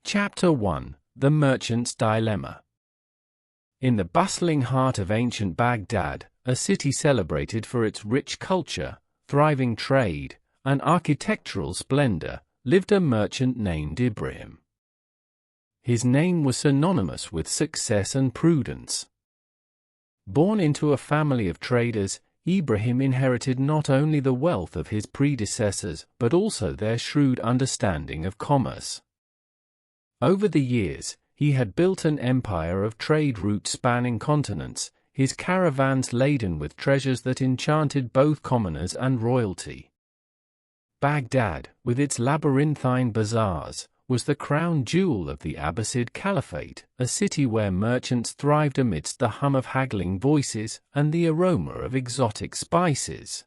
Chapter 1: The Merchant's Dilemma. In the bustling heart of ancient Baghdad, a city celebrated for its rich culture, thriving trade, and architectural splendor, lived a merchant named Ibrahim. His name was synonymous with success and prudence. Born into a family of traders, Ibrahim inherited not only the wealth of his predecessors but also their shrewd understanding of commerce. Over the years, he had built an empire of trade routes spanning continents, his caravans laden with treasures that enchanted both commoners and royalty. Baghdad, with its labyrinthine bazaars, was the crown jewel of the Abbasid Caliphate, a city where merchants thrived amidst the hum of haggling voices and the aroma of exotic spices.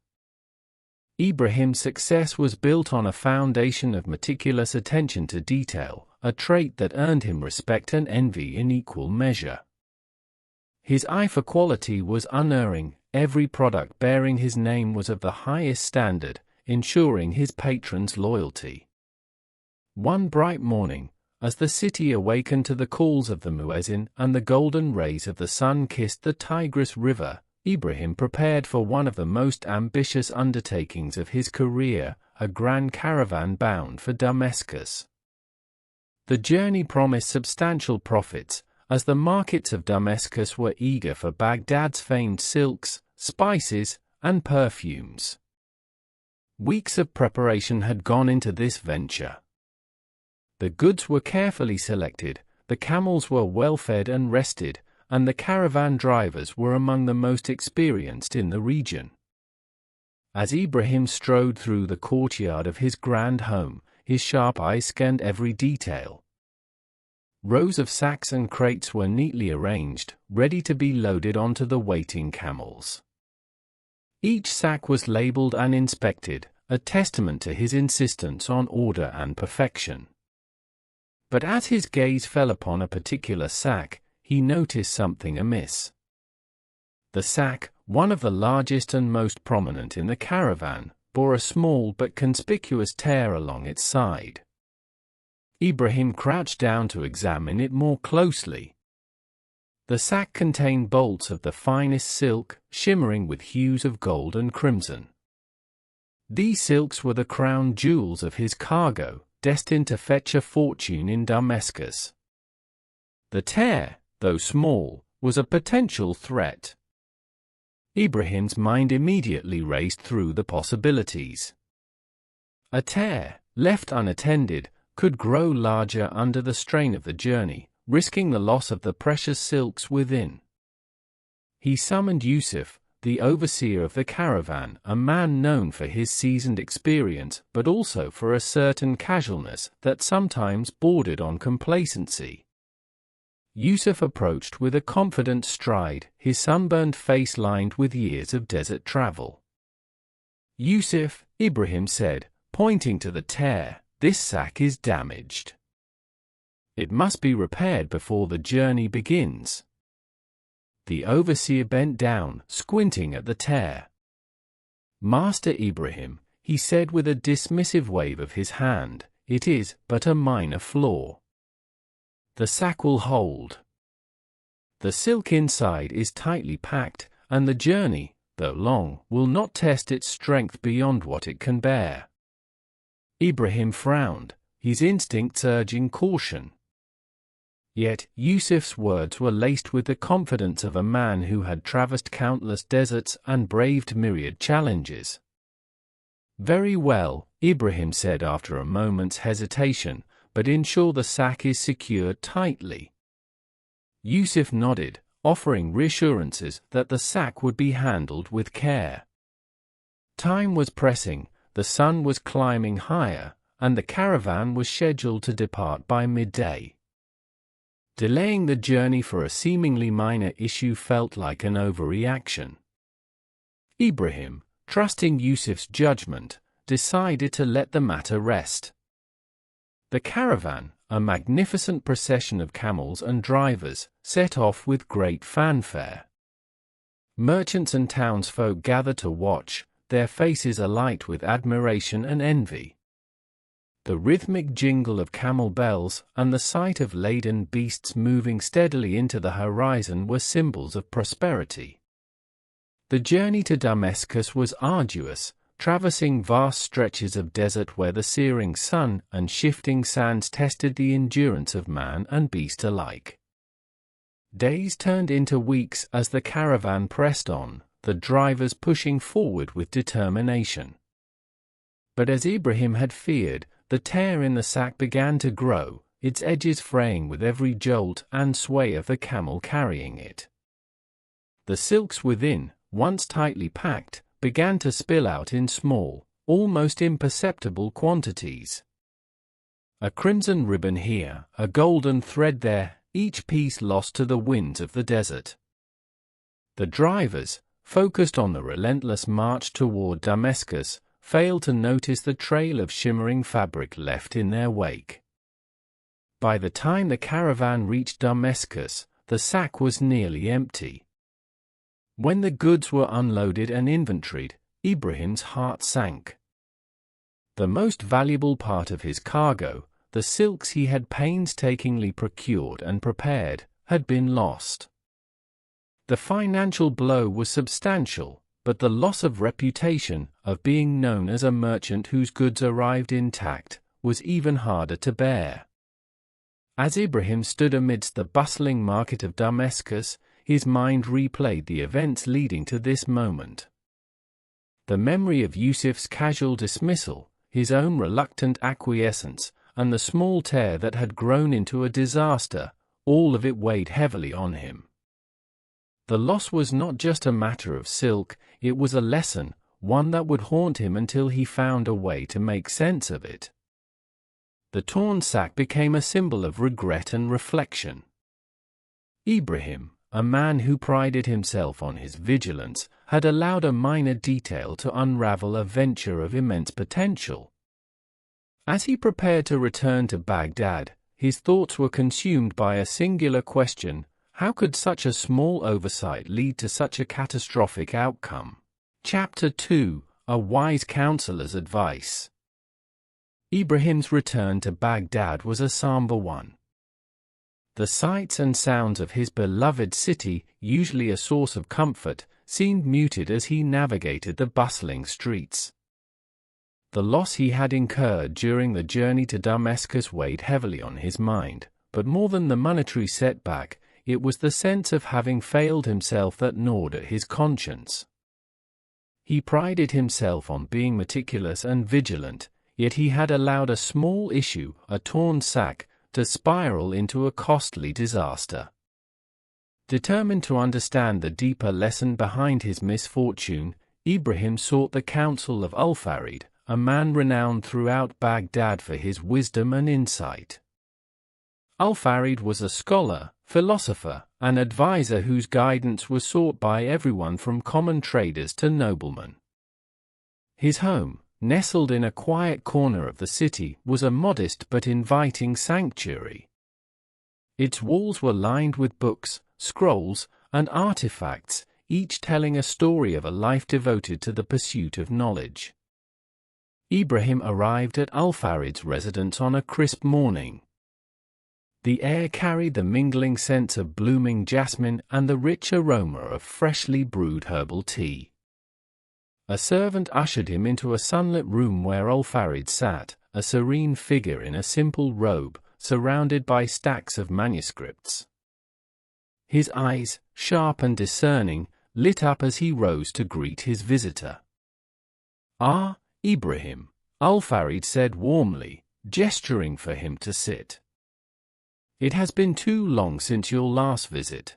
Ibrahim's success was built on a foundation of meticulous attention to detail, a trait that earned him respect and envy in equal measure. His eye for quality was unerring, every product bearing his name was of the highest standard, ensuring his patrons' loyalty. One bright morning, as the city awakened to the calls of the muezzin and the golden rays of the sun kissed the Tigris River, Ibrahim prepared for one of the most ambitious undertakings of his career, a grand caravan bound for Damascus. The journey promised substantial profits, as the markets of Damascus were eager for Baghdad's famed silks, spices, and perfumes. Weeks of preparation had gone into this venture. The goods were carefully selected, the camels were well fed and rested, and the caravan drivers were among the most experienced in the region. As Ibrahim strode through the courtyard of his grand home, his sharp eyes scanned every detail. Rows of sacks and crates were neatly arranged, ready to be loaded onto the waiting camels. Each sack was labeled and inspected, a testament to his insistence on order and perfection. But as his gaze fell upon a particular sack, he noticed something amiss. The sack, one of the largest and most prominent in the caravan, bore a small but conspicuous tear along its side. Ibrahim crouched down to examine it more closely. The sack contained bolts of the finest silk, shimmering with hues of gold and crimson. These silks were the crown jewels of his cargo, destined to fetch a fortune in Damascus. The tear, though small, was a potential threat. Ibrahim's mind immediately raced through the possibilities. A tear, left unattended, could grow larger under the strain of the journey, risking the loss of the precious silks within. He summoned Yusuf, the overseer of the caravan, a man known for his seasoned experience but also for a certain casualness that sometimes bordered on complacency. Yusuf approached with a confident stride, his sunburned face lined with years of desert travel. "Yusuf," Ibrahim said, pointing to the tear, "this sack is damaged. It must be repaired before the journey begins." The overseer bent down, squinting at the tear. "Master Ibrahim," he said with a dismissive wave of his hand, "it is but a minor flaw. The sack will hold. The silk inside is tightly packed, and the journey, though long, will not test its strength beyond what it can bear." Ibrahim frowned, his instincts urging caution. Yet, Yusuf's words were laced with the confidence of a man who had traversed countless deserts and braved myriad challenges. "Very well," Ibrahim said after a moment's hesitation, "but ensure the sack is secured tightly." Yusuf nodded, offering reassurances that the sack would be handled with care. Time was pressing, the sun was climbing higher, and the caravan was scheduled to depart by midday. Delaying the journey for a seemingly minor issue felt like an overreaction. Ibrahim, trusting Yusuf's judgment, decided to let the matter rest. The caravan, a magnificent procession of camels and drivers, set off with great fanfare. Merchants and townsfolk gathered to watch, their faces alight with admiration and envy. The rhythmic jingle of camel bells and the sight of laden beasts moving steadily into the horizon were symbols of prosperity. The journey to Damascus was arduous, traversing vast stretches of desert where the searing sun and shifting sands tested the endurance of man and beast alike. Days turned into weeks as the caravan pressed on, the drivers pushing forward with determination. But as Ibrahim had feared, the tear in the sack began to grow, its edges fraying with every jolt and sway of the camel carrying it. The silks within, once tightly packed, began to spill out in small, almost imperceptible quantities. A crimson ribbon here, a golden thread there, each piece lost to the winds of the desert. The drivers, focused on the relentless march toward Damascus, failed to notice the trail of shimmering fabric left in their wake. By the time the caravan reached Damascus, the sack was nearly empty. When the goods were unloaded and inventoried, Ibrahim's heart sank. The most valuable part of his cargo, the silks he had painstakingly procured and prepared, had been lost. The financial blow was substantial, but the loss of reputation, of being known as a merchant whose goods arrived intact, was even harder to bear. As Ibrahim stood amidst the bustling market of Damascus, his mind replayed the events leading to this moment. The memory of Yusuf's casual dismissal, his own reluctant acquiescence, and the small tear that had grown into a disaster, all of it weighed heavily on him. The loss was not just a matter of silk, it was a lesson, one that would haunt him until he found a way to make sense of it. The torn sack became a symbol of regret and reflection. Ibrahim, a man who prided himself on his vigilance, had allowed a minor detail to unravel a venture of immense potential. As he prepared to return to Baghdad, his thoughts were consumed by a singular question: how could such a small oversight lead to such a catastrophic outcome? Chapter 2: A Wise Counselor's Advice. Ibrahim's return to Baghdad was a somber one. The sights and sounds of his beloved city, usually a source of comfort, seemed muted as he navigated the bustling streets. The loss he had incurred during the journey to Damascus weighed heavily on his mind, but more than the monetary setback, it was the sense of having failed himself that gnawed at his conscience. He prided himself on being meticulous and vigilant, yet he had allowed a small issue, a torn sack, to spiral into a costly disaster. Determined to understand the deeper lesson behind his misfortune, Ibrahim sought the counsel of Al-Farid, a man renowned throughout Baghdad for his wisdom and insight. Al-Farid was a scholar, philosopher, and advisor whose guidance was sought by everyone from common traders to noblemen. His home, nestled in a quiet corner of the city, was a modest but inviting sanctuary. Its walls were lined with books, scrolls, and artifacts, each telling a story of a life devoted to the pursuit of knowledge. Ibrahim arrived at Al-Farid's residence on a crisp morning. The air carried the mingling scents of blooming jasmine and the rich aroma of freshly brewed herbal tea. A servant ushered him into a sunlit room where Al-Farid sat, a serene figure in a simple robe, surrounded by stacks of manuscripts. His eyes, sharp and discerning, lit up as he rose to greet his visitor. "Ah, Ibrahim," Al-Farid said warmly, gesturing for him to sit. "It has been too long since your last visit.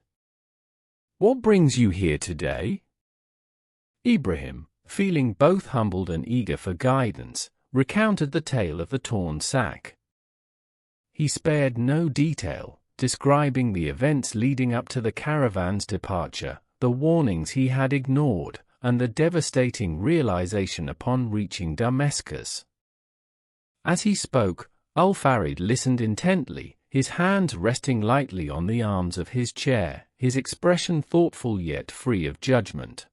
What brings you here today?" Ibrahim, feeling both humbled and eager for guidance, recounted the tale of the torn sack. He spared no detail, describing the events leading up to the caravan's departure, the warnings he had ignored, and the devastating realization upon reaching Damascus. As he spoke, Al-Farid listened intently, his hands resting lightly on the arms of his chair, his expression thoughtful yet free of judgment.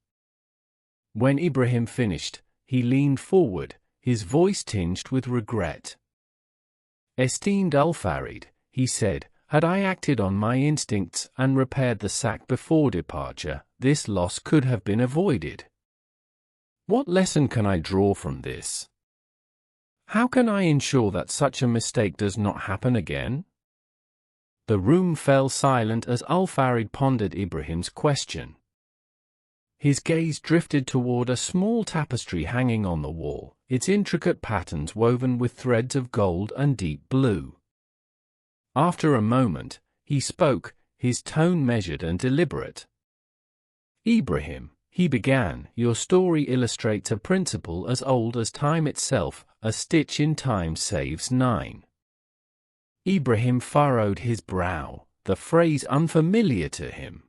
When Ibrahim finished, he leaned forward, his voice tinged with regret. Esteemed Al-Farid, he said, had I acted on my instincts and repaired the sack before departure, this loss could have been avoided. What lesson can I draw from this? How can I ensure that such a mistake does not happen again? The room fell silent as Al-Farid pondered Ibrahim's question. His gaze drifted toward a small tapestry hanging on the wall, its intricate patterns woven with threads of gold and deep blue. After a moment, he spoke, his tone measured and deliberate. Ibrahim, he began, your story illustrates a principle as old as time itself, a stitch in time saves 9. Ibrahim furrowed his brow, the phrase unfamiliar to him.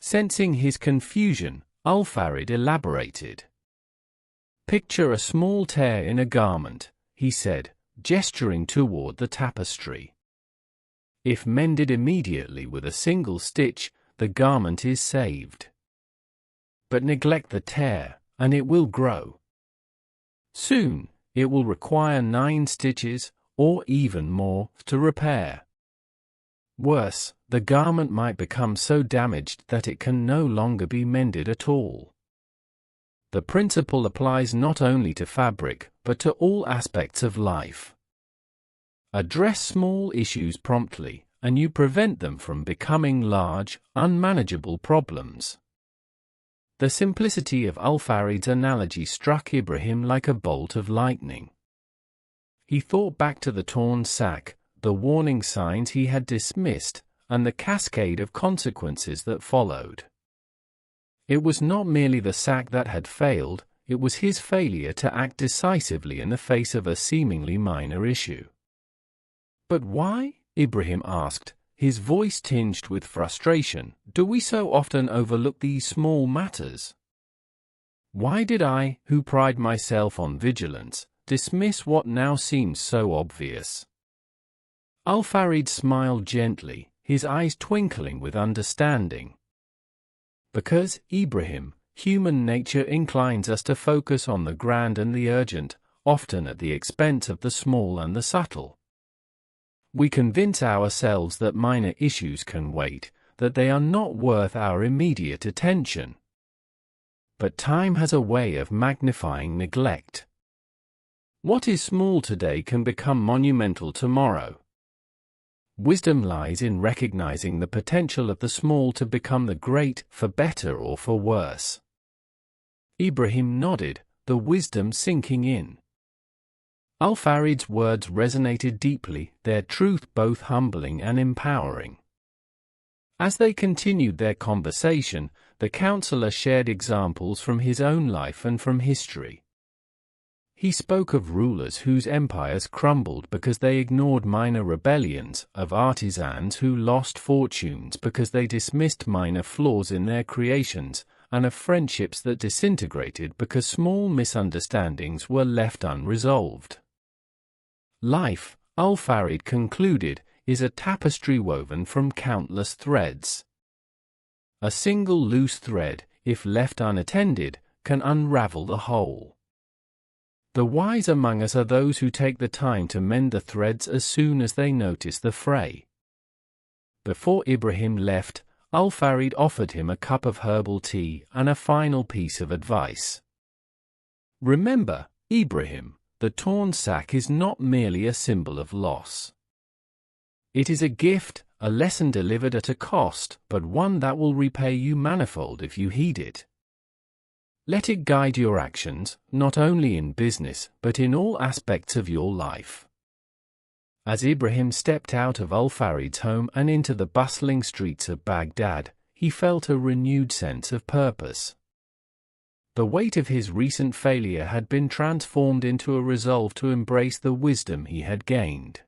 Sensing his confusion, Al-Farid elaborated. Picture a small tear in a garment, he said, gesturing toward the tapestry. If mended immediately with a single stitch, the garment is saved. But neglect the tear, and it will grow. Soon, it will require 9 stitches, or even more, to repair. Worse, the garment might become so damaged that it can no longer be mended at all. The principle applies not only to fabric, but to all aspects of life. Address small issues promptly, and you prevent them from becoming large, unmanageable problems. The simplicity of Al-Farid's analogy struck Ibrahim like a bolt of lightning. He thought back to the torn sack, the warning signs he had dismissed, and the cascade of consequences that followed. It was not merely the sack that had failed, it was his failure to act decisively in the face of a seemingly minor issue. But why? Ibrahim asked, his voice tinged with frustration. Do we so often overlook these small matters? Why did I, who pride myself on vigilance, dismiss what now seems so obvious? Al-Farid smiled gently, his eyes twinkling with understanding. Because, Ibrahim, human nature inclines us to focus on the grand and the urgent, often at the expense of the small and the subtle. We convince ourselves that minor issues can wait, that they are not worth our immediate attention. But time has a way of magnifying neglect. What is small today can become monumental tomorrow. Wisdom lies in recognizing the potential of the small to become the great, for better or for worse. Ibrahim nodded, the wisdom sinking in. Al-Farid's words resonated deeply, their truth both humbling and empowering. As they continued their conversation, the counselor shared examples from his own life and from history. He spoke of rulers whose empires crumbled because they ignored minor rebellions, of artisans who lost fortunes because they dismissed minor flaws in their creations, and of friendships that disintegrated because small misunderstandings were left unresolved. Life, Al-Farid concluded, is a tapestry woven from countless threads. A single loose thread, if left unattended, can unravel the whole. The wise among us are those who take the time to mend the threads as soon as they notice the fray. Before Ibrahim left, Al-Farid offered him a cup of herbal tea and a final piece of advice. Remember, Ibrahim, the torn sack is not merely a symbol of loss. It is a gift, a lesson delivered at a cost, but one that will repay you manifold if you heed it. Let it guide your actions, not only in business, but in all aspects of your life. As Ibrahim stepped out of Al-Farid's home and into the bustling streets of Baghdad, he felt a renewed sense of purpose. The weight of his recent failure had been transformed into a resolve to embrace the wisdom he had gained.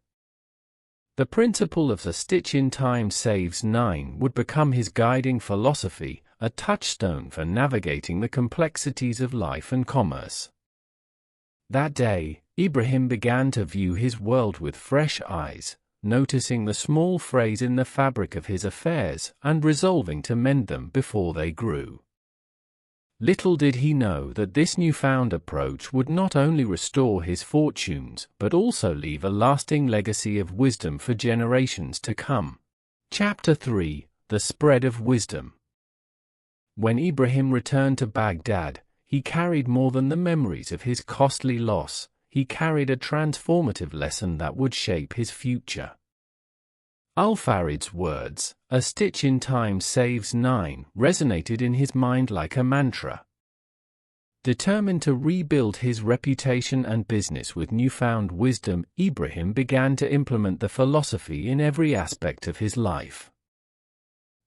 The principle of "a stitch in time saves 9" would become his guiding philosophy, a touchstone for navigating the complexities of life and commerce. That day, Ibrahim began to view his world with fresh eyes, noticing the small frays in the fabric of his affairs and resolving to mend them before they grew. Little did he know that this newfound approach would not only restore his fortunes but also leave a lasting legacy of wisdom for generations to come. Chapter 3: The Spread of Wisdom. When Ibrahim returned to Baghdad, he carried more than the memories of his costly loss. He carried a transformative lesson that would shape his future. Al-Farid's words, "A stitch in time saves 9," resonated in his mind like a mantra. Determined to rebuild his reputation and business with newfound wisdom, Ibrahim began to implement the philosophy in every aspect of his life.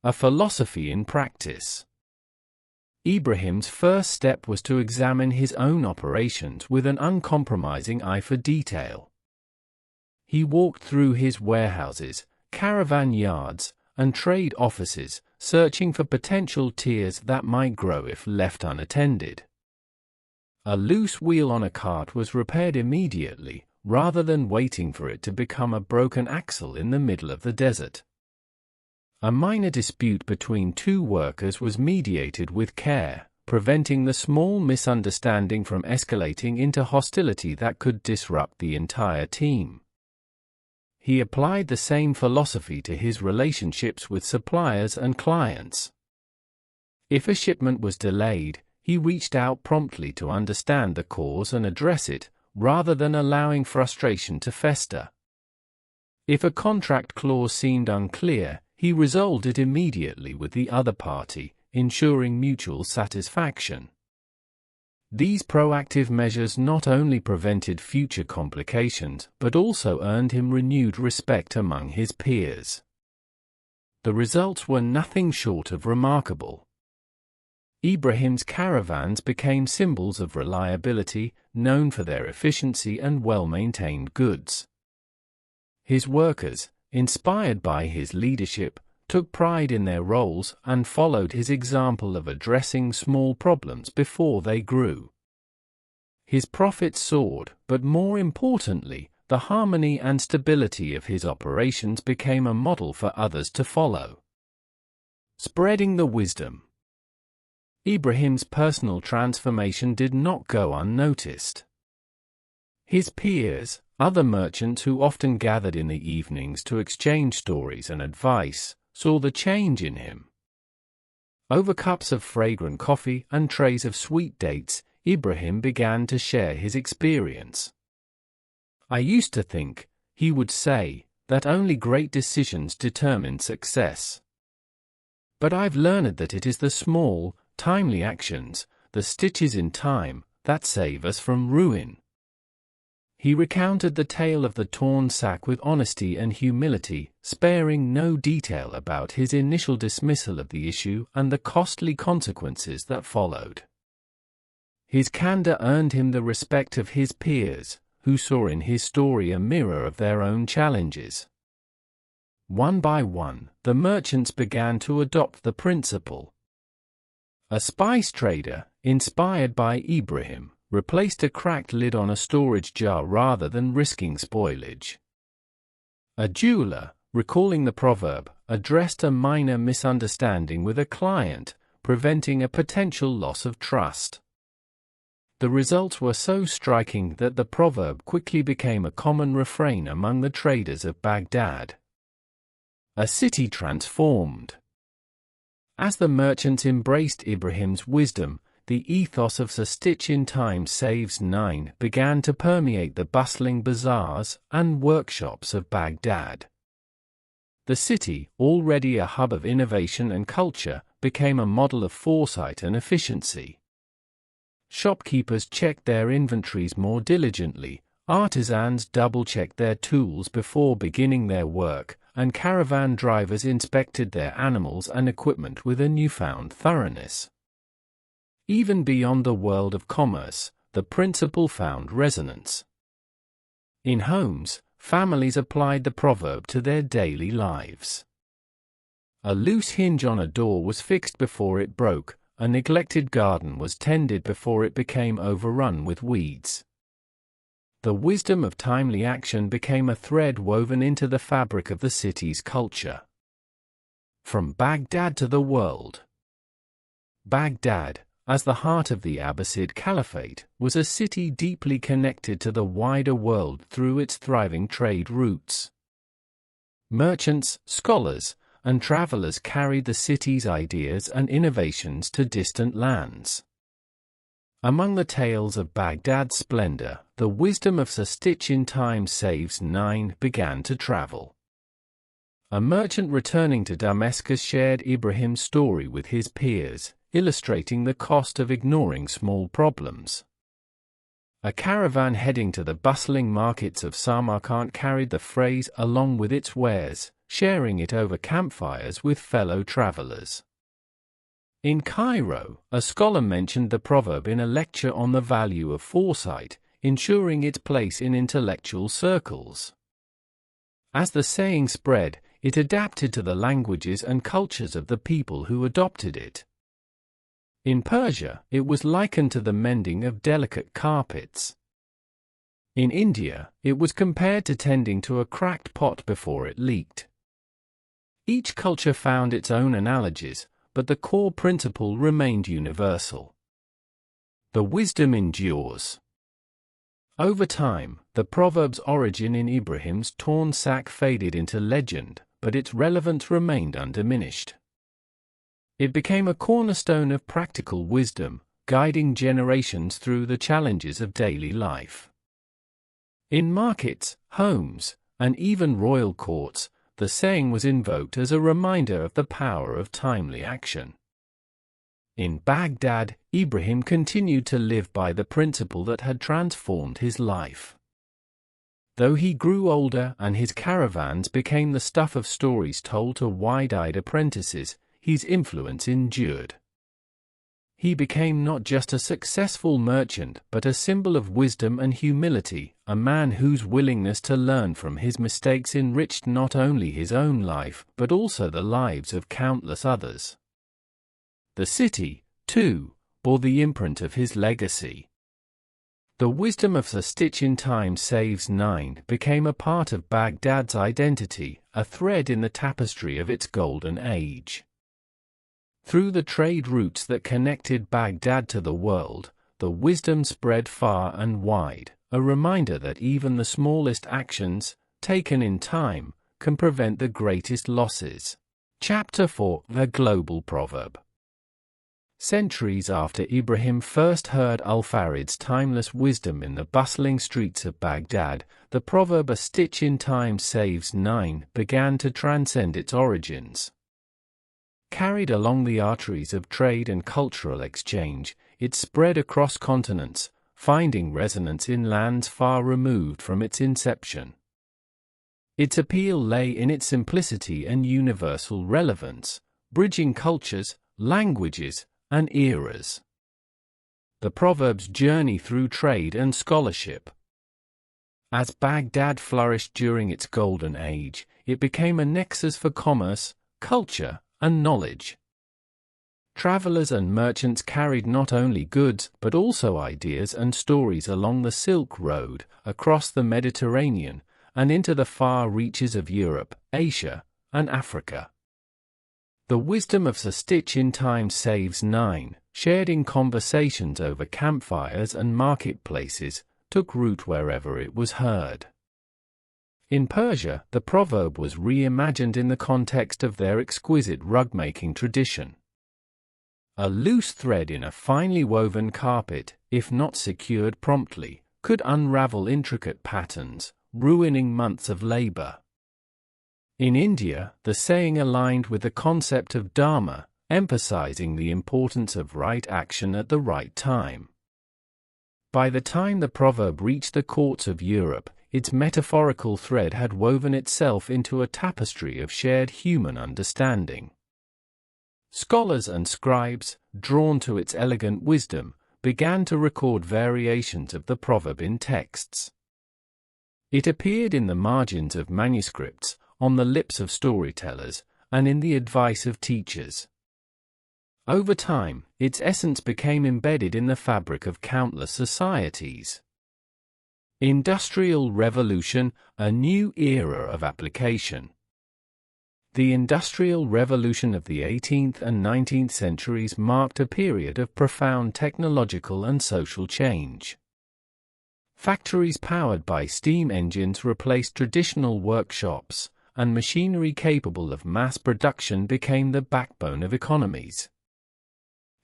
A philosophy in practice. Ibrahim's first step was to examine his own operations with an uncompromising eye for detail. He walked through his warehouses, caravan yards, and trade offices, searching for potential tiers that might grow if left unattended. A loose wheel on a cart was repaired immediately, rather than waiting for it to become a broken axle in the middle of the desert. A minor dispute between two workers was mediated with care, preventing the small misunderstanding from escalating into hostility that could disrupt the entire team. He applied the same philosophy to his relationships with suppliers and clients. If a shipment was delayed, he reached out promptly to understand the cause and address it, rather than allowing frustration to fester. If a contract clause seemed unclear, he resolved it immediately with the other party, ensuring mutual satisfaction. These proactive measures not only prevented future complications but also earned him renewed respect among his peers. The results were nothing short of remarkable. Ibrahim's caravans became symbols of reliability, known for their efficiency and well-maintained goods. His workers, inspired by his leadership, took pride in their roles and followed his example of addressing small problems before they grew. His profits soared, but more importantly, the harmony and stability of his operations became a model for others to follow. Spreading the wisdom. Ibrahim's personal transformation did not go unnoticed. His peers, other merchants who often gathered in the evenings to exchange stories and advice, saw the change in him. Over cups of fragrant coffee and trays of sweet dates, Ibrahim began to share his experience. "I used to think," he would say, "that only great decisions determine success. But I've learned that it is the small, timely actions, the stitches in time, that save us from ruin." He recounted the tale of the torn sack with honesty and humility, sparing no detail about his initial dismissal of the issue and the costly consequences that followed. His candor earned him the respect of his peers, who saw in his story a mirror of their own challenges. One by one, the merchants began to adopt the principle. A spice trader, inspired by Ibrahim, replaced a cracked lid on a storage jar rather than risking spoilage. A jeweler, recalling the proverb, addressed a minor misunderstanding with a client, preventing a potential loss of trust. The results were so striking that the proverb quickly became a common refrain among the traders of Baghdad. A city transformed. As the merchants embraced Ibrahim's wisdom, the ethos of "a stitch in time saves 9" began to permeate the bustling bazaars and workshops of Baghdad. The city, already a hub of innovation and culture, became a model of foresight and efficiency. Shopkeepers checked their inventories more diligently, artisans double-checked their tools before beginning their work, and caravan drivers inspected their animals and equipment with a newfound thoroughness. Even beyond the world of commerce, the principle found resonance. In homes, families applied the proverb to their daily lives. A loose hinge on a door was fixed before it broke, a neglected garden was tended before it became overrun with weeds. The wisdom of timely action became a thread woven into the fabric of the city's culture. From Baghdad to the world. Baghdad, as the heart of the Abbasid Caliphate, was a city deeply connected to the wider world through its thriving trade routes. Merchants, scholars, and travelers carried the city's ideas and innovations to distant lands. Among the tales of Baghdad's splendor, the wisdom of a stitch in time saves 9 began to travel. A merchant returning to Damascus shared Ibrahim's story with his peers, illustrating the cost of ignoring small problems. A caravan heading to the bustling markets of Samarkand carried the phrase along with its wares, sharing it over campfires with fellow travelers. In Cairo, a scholar mentioned the proverb in a lecture on the value of foresight, ensuring its place in intellectual circles. As the saying spread, it adapted to the languages and cultures of the people who adopted it. In Persia, it was likened to the mending of delicate carpets. In India, it was compared to tending to a cracked pot before it leaked. Each culture found its own analogies, but the core principle remained universal. The wisdom endures. Over time, the proverb's origin in Ibrahim's torn sack faded into legend, but its relevance remained undiminished. It became a cornerstone of practical wisdom, guiding generations through the challenges of daily life. In markets, homes, and even royal courts, the saying was invoked as a reminder of the power of timely action. In Baghdad, Ibrahim continued to live by the principle that had transformed his life. Though he grew older and his caravans became the stuff of stories told to wide-eyed apprentices, his influence endured. He became not just a successful merchant but a symbol of wisdom and humility, a man whose willingness to learn from his mistakes enriched not only his own life but also the lives of countless others. The city, too, bore the imprint of his legacy. The wisdom of a stitch in time saves 9 became a part of Baghdad's identity, a thread in the tapestry of its golden age. Through the trade routes that connected Baghdad to the world, the wisdom spread far and wide, a reminder that even the smallest actions, taken in time, can prevent the greatest losses. Chapter 4: The Global Proverb. Centuries after Ibrahim first heard Al-Farid's timeless wisdom in the bustling streets of Baghdad, the proverb "a stitch in time saves 9" began to transcend its origins. Carried along the arteries of trade and cultural exchange, it spread across continents, finding resonance in lands far removed from its inception. Its appeal lay in its simplicity and universal relevance, bridging cultures, languages, and eras. The proverb's journey through trade and scholarship. As Baghdad flourished during its golden age, it became a nexus for commerce, culture, and knowledge. Travelers and merchants carried not only goods but also ideas and stories along the Silk Road, across the Mediterranean, and into the far reaches of Europe, Asia, and Africa. The wisdom of "a stitch in time saves 9", shared in conversations over campfires and marketplaces, took root wherever it was heard. In Persia, the proverb was reimagined in the context of their exquisite rug-making tradition. A loose thread in a finely woven carpet, if not secured promptly, could unravel intricate patterns, ruining months of labor. In India, the saying aligned with the concept of dharma, emphasizing the importance of right action at the right time. By the time the proverb reached the courts of Europe, its metaphorical thread had woven itself into a tapestry of shared human understanding. Scholars and scribes, drawn to its elegant wisdom, began to record variations of the proverb in texts. It appeared in the margins of manuscripts, on the lips of storytellers, and in the advice of teachers. Over time, its essence became embedded in the fabric of countless societies. Industrial Revolution, a new era of application. The Industrial Revolution of the 18th and 19th centuries marked a period of profound technological and social change. Factories powered by steam engines replaced traditional workshops, and machinery capable of mass production became the backbone of economies.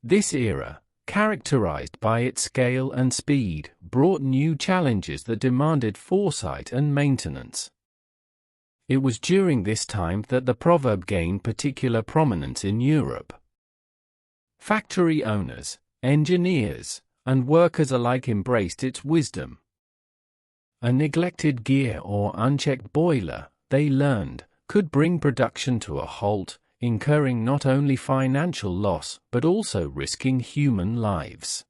This era, characterized by its scale and speed, brought new challenges that demanded foresight and maintenance. It was during this time that the proverb gained particular prominence in Europe. Factory owners, engineers, and workers alike embraced its wisdom. A neglected gear or unchecked boiler, they learned, could bring production to a halt, incurring not only financial loss but also risking human lives.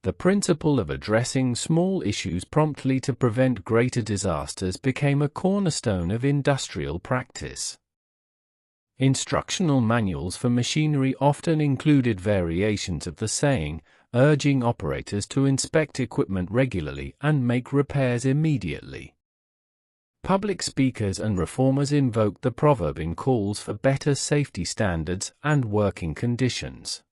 The principle of addressing small issues promptly to prevent greater disasters became a cornerstone of industrial practice. Instructional manuals for machinery often included variations of the saying, urging operators to inspect equipment regularly and make repairs immediately. Public speakers and reformers invoked the proverb in calls for better safety standards and working conditions.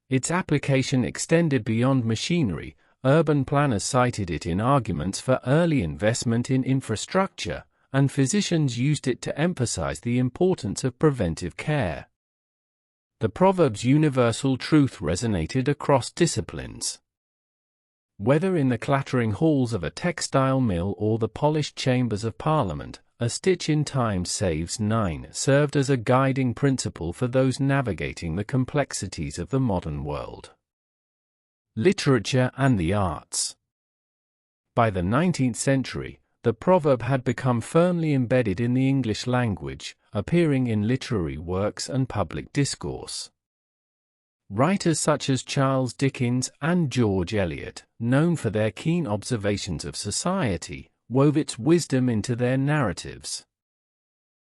Its application extended beyond machinery. Urban planners cited it in arguments for early investment in infrastructure, and physicians used it to emphasize the importance of preventive care. The proverb's universal truth resonated across disciplines. Whether in the clattering halls of a textile mill or the polished chambers of Parliament, a stitch in time saves 9 served as a guiding principle for those navigating the complexities of the modern world. Literature and the arts. By the 19th century, the proverb had become firmly embedded in the English language, appearing in literary works and public discourse. Writers such as Charles Dickens and George Eliot, known for their keen observations of society, wove its wisdom into their narratives.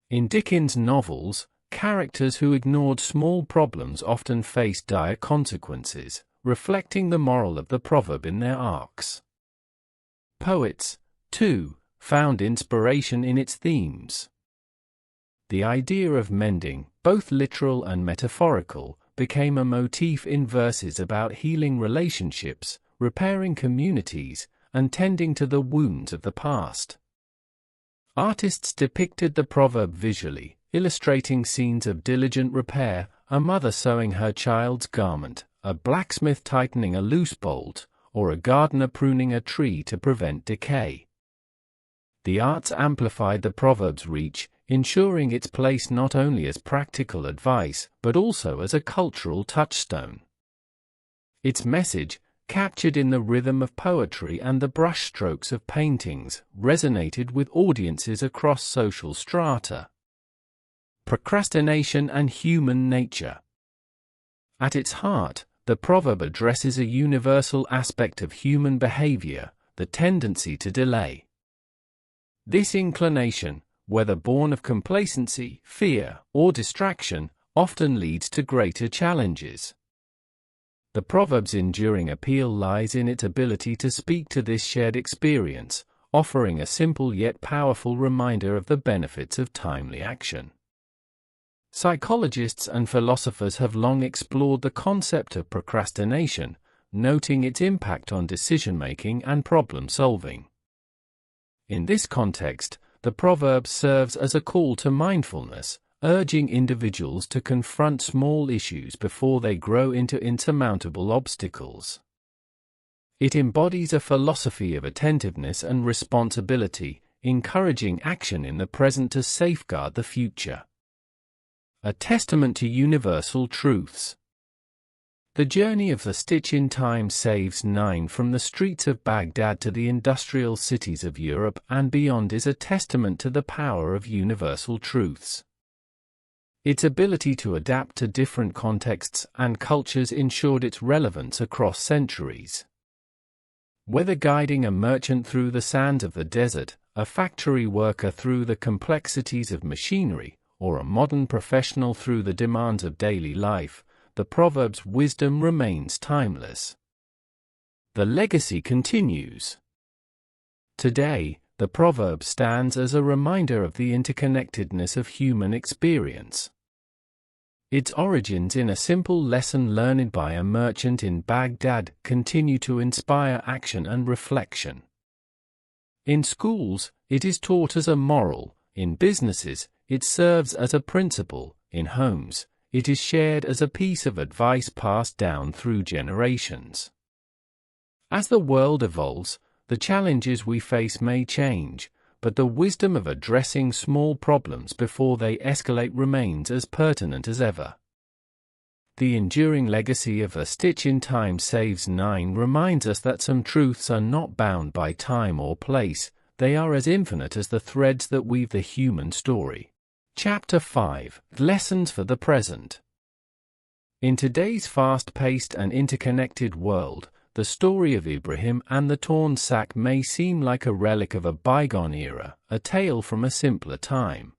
In Dickens' novels, characters who ignored small problems often faced dire consequences, reflecting the moral of the proverb in their arcs. Poets, too, found inspiration in its themes. The idea of mending, both literal and metaphorical, became a motif in verses about healing relationships, repairing communities, and tending to the wounds of the past. Artists depicted the proverb visually, illustrating scenes of diligent repair, a mother sewing her child's garment, a blacksmith tightening a loose bolt, or a gardener pruning a tree to prevent decay. The arts amplified the proverb's reach, ensuring its place not only as practical advice but also as a cultural touchstone. Its message, captured in the rhythm of poetry and the brushstrokes of paintings, resonated with audiences across social strata. Procrastination and human nature. At its heart, the proverb addresses a universal aspect of human behavior, the tendency to delay. This inclination, whether born of complacency, fear, or distraction, often leads to greater challenges. The proverb's enduring appeal lies in its ability to speak to this shared experience, offering a simple yet powerful reminder of the benefits of timely action. Psychologists and philosophers have long explored the concept of procrastination, noting its impact on decision-making and problem-solving. In this context, the proverb serves as a call to mindfulness, urging individuals to confront small issues before they grow into insurmountable obstacles. It embodies a philosophy of attentiveness and responsibility, encouraging action in the present to safeguard the future. A testament to universal truths. The journey of the stitch in time saves 9 from the streets of Baghdad to the industrial cities of Europe and beyond is a testament to the power of universal truths. Its ability to adapt to different contexts and cultures ensured its relevance across centuries. Whether guiding a merchant through the sands of the desert, a factory worker through the complexities of machinery, or a modern professional through the demands of daily life, the proverb's wisdom remains timeless. The legacy continues. Today, the proverb stands as a reminder of the interconnectedness of human experience. Its origins in a simple lesson learned by a merchant in Baghdad continue to inspire action and reflection. In schools, it is taught as a moral; in businesses, it serves as a principle; in homes, it is shared as a piece of advice passed down through generations. As the world evolves, the challenges we face may change, but the wisdom of addressing small problems before they escalate remains as pertinent as ever. The enduring legacy of "A Stitch in Time Saves Nine" reminds us that some truths are not bound by time or place; they are as infinite as the threads that weave the human story. Chapter 5: Lessons for the Present. In today's fast-paced and interconnected world, the story of Ibrahim and the torn sack may seem like a relic of a bygone era, a tale from a simpler time.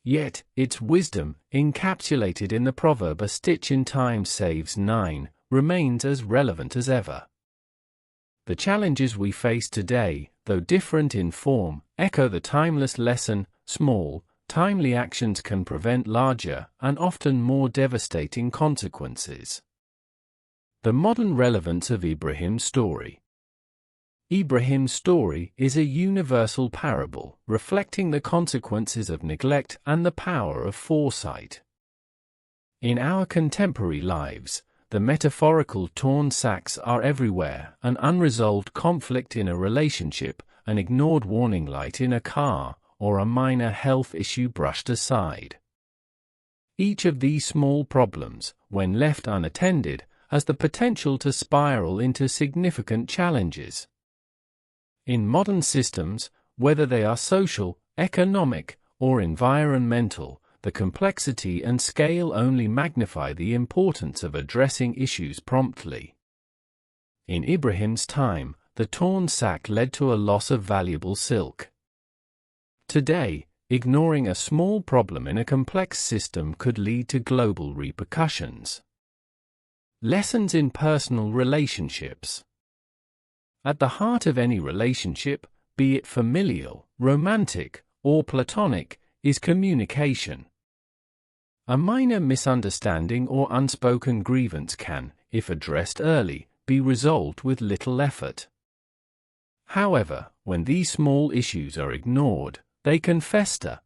Yet, its wisdom, encapsulated in the proverb "A stitch in time saves nine," remains as relevant as ever. The challenges we face today, though different in form, echo the timeless lesson: small, timely actions can prevent larger, and often more devastating consequences. The modern relevance of Ibrahim's story. Ibrahim's story is a universal parable, reflecting the consequences of neglect and the power of foresight. In our contemporary lives, the metaphorical torn sacks are everywhere: an unresolved conflict in a relationship, an ignored warning light in a car, or a minor health issue brushed aside. Each of these small problems, when left unattended, has the potential to spiral into significant challenges. In modern systems, whether they are social, economic, or environmental, the complexity and scale only magnify the importance of addressing issues promptly. In Ibrahim's time, the torn sack led to a loss of valuable silk. Today, ignoring a small problem in a complex system could lead to global repercussions. Lessons in personal relationships. At the heart of any relationship, be it familial, romantic, or platonic, is communication. A minor misunderstanding or unspoken grievance can, if addressed early, be resolved with little effort. However, when these small issues are ignored, they can fester.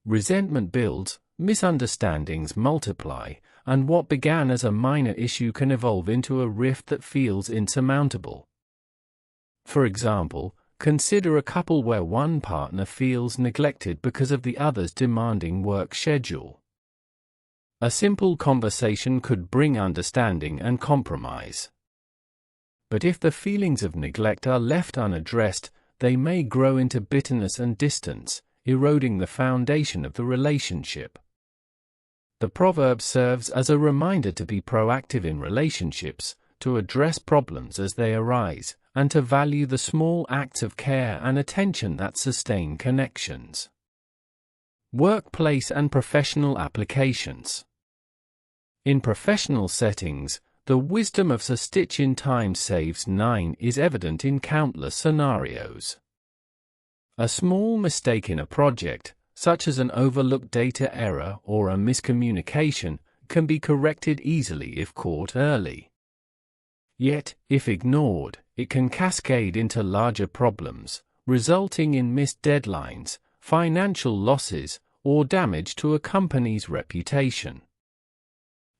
Resentment builds, misunderstandings multiply, and what began as a minor issue can evolve into a rift that feels insurmountable. For example, consider a couple where one partner feels neglected because of the other's demanding work schedule. A simple conversation could bring understanding and compromise. But if the feelings of neglect are left unaddressed, they may grow into bitterness and distance, eroding the foundation of the relationship. The proverb serves as a reminder to be proactive in relationships, to address problems as they arise, and to value the small acts of care and attention that sustain connections. Workplace and professional applications. In professional settings, the wisdom of "A stitch in time saves nine" is evident in countless scenarios. A small mistake in a project, such as an overlooked data error or a miscommunication, can be corrected easily if caught early. Yet, if ignored, it can cascade into larger problems, resulting in missed deadlines, financial losses, or damage to a company's reputation.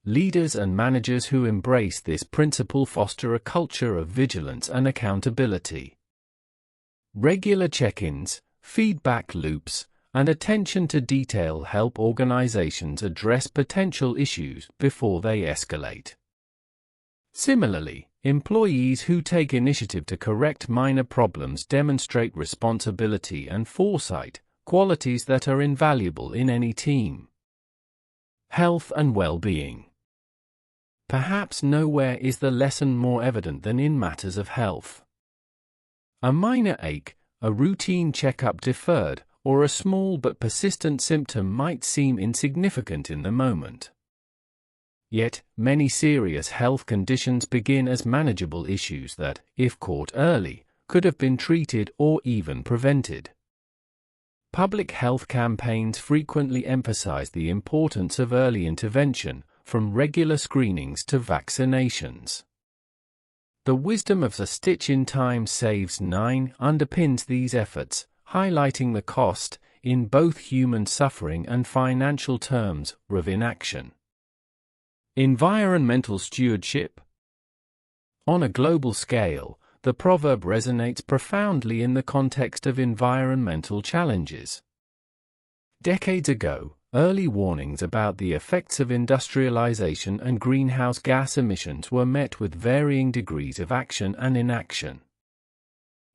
Leaders and managers who embrace this principle foster a culture of vigilance and accountability. Regular check-ins, feedback loops, and attention to detail help organizations address potential issues before they escalate. Similarly, employees who take initiative to correct minor problems demonstrate responsibility and foresight, qualities that are invaluable in any team. Health and well-being. Perhaps nowhere is the lesson more evident than in matters of health. A minor ache, a routine checkup deferred, or a small but persistent symptom might seem insignificant in the moment. Yet, many serious health conditions begin as manageable issues that, if caught early, could have been treated or even prevented. Public health campaigns frequently emphasize the importance of early intervention, from regular screenings to vaccinations. The wisdom of "a stitch in time saves 9" underpins these efforts, highlighting the cost, in both human suffering and financial terms, of inaction. Environmental stewardship. On a global scale, the proverb resonates profoundly in the context of environmental challenges. Decades ago, early warnings about the effects of industrialization and greenhouse gas emissions were met with varying degrees of action and inaction.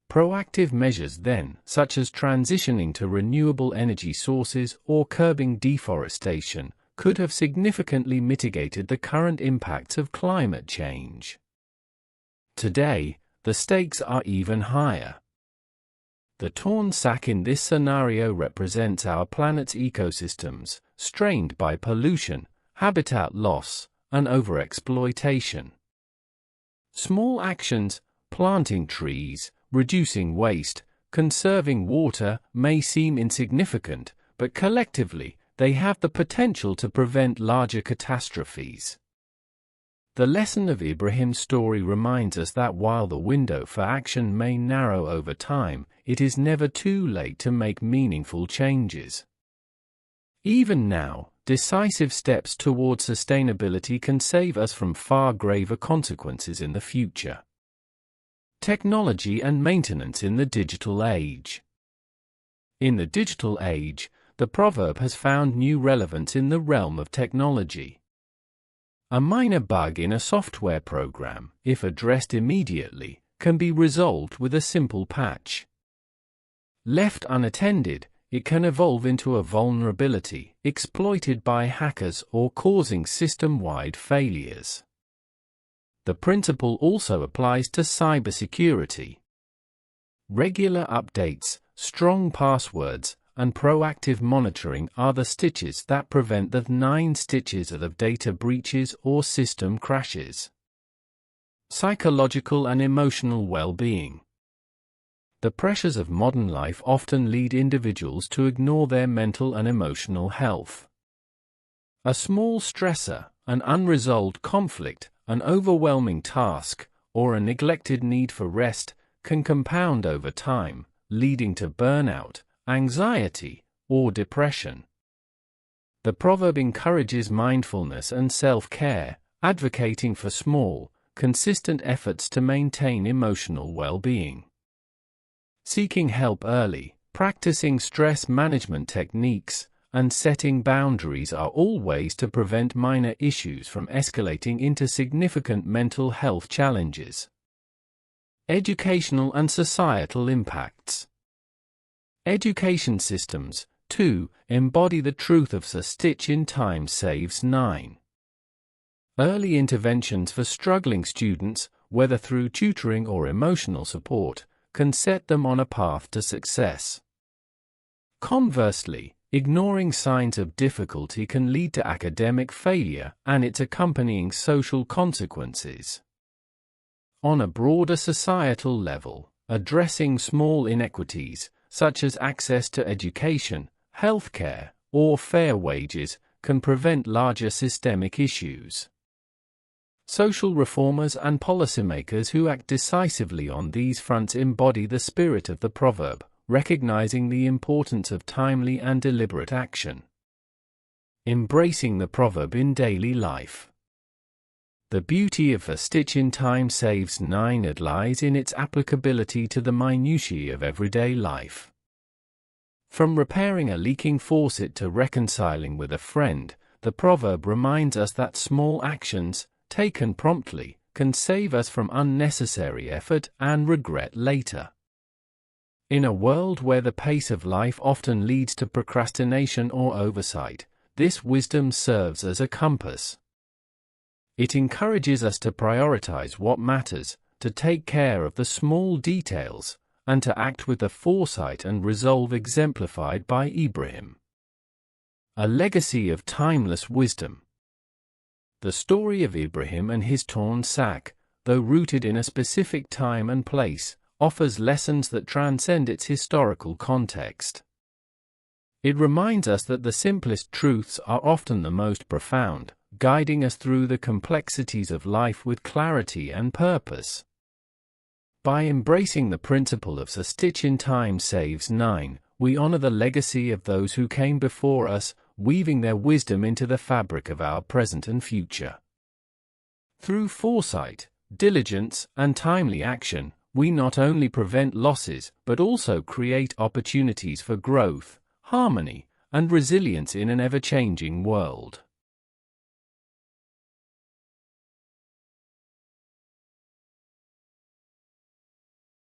Proactive measures then, such as transitioning to renewable energy sources or curbing deforestation, could have significantly mitigated the current impacts of climate change. Today, the stakes are even higher. The torn sack in this scenario represents our planet's ecosystems, strained by pollution, habitat loss, and overexploitation. Small actions, planting trees, reducing waste, conserving water, may seem insignificant, but collectively, they have the potential to prevent larger catastrophes. The lesson of Ibrahim's story reminds us that while the window for action may narrow over time, it is never too late to make meaningful changes. Even now, decisive steps toward sustainability can save us from far graver consequences in the future. Technology and maintenance in the digital age. In the digital age, the proverb has found new relevance in the realm of technology. A minor bug in a software program, if addressed immediately, can be resolved with a simple patch. Left unattended, it can evolve into a vulnerability, exploited by hackers or causing system-wide failures. The principle also applies to cybersecurity. Regular updates, strong passwords, and proactive monitoring are the stitches that prevent the 9 stitches of data breaches or system crashes. Psychological and emotional well-being. The pressures of modern life often lead individuals to ignore their mental and emotional health. A small stressor, an unresolved conflict, an overwhelming task, or a neglected need for rest can compound over time, leading to burnout, anxiety, or depression. The proverb encourages mindfulness and self-care, advocating for small, consistent efforts to maintain emotional well-being. Seeking help early, practicing stress management techniques, and setting boundaries are all ways to prevent minor issues from escalating into significant mental health challenges. Educational and societal impacts. Education systems, too, embody the truth of "a stitch in time saves 9." Early interventions for struggling students, whether through tutoring or emotional support, can set them on a path to success. Conversely, ignoring signs of difficulty can lead to academic failure and its accompanying social consequences. On a broader societal level, addressing small inequities, such as access to education, healthcare, or fair wages, can prevent larger systemic issues. Social reformers and policymakers who act decisively on these fronts embody the spirit of the proverb, recognizing the importance of timely and deliberate action. Embracing the proverb in daily life. The beauty of "a stitch in time saves 9" lies in its applicability to the minutiae of everyday life. From repairing a leaking faucet to reconciling with a friend, the proverb reminds us that small actions, taken promptly, can save us from unnecessary effort and regret later. In a world where the pace of life often leads to procrastination or oversight, this wisdom serves as a compass. It encourages us to prioritize what matters, to take care of the small details, and to act with the foresight and resolve exemplified by Ibrahim. A legacy of timeless wisdom. The story of Ibrahim and his torn sack, though rooted in a specific time and place, offers lessons that transcend its historical context. It reminds us that the simplest truths are often the most profound, guiding us through the complexities of life with clarity and purpose. By embracing the principle of "a stitch in time saves nine," we honor the legacy of those who came before us, weaving their wisdom into the fabric of our present and future. Through foresight, diligence, and timely action, we not only prevent losses but also create opportunities for growth, harmony, and resilience in an ever-changing world.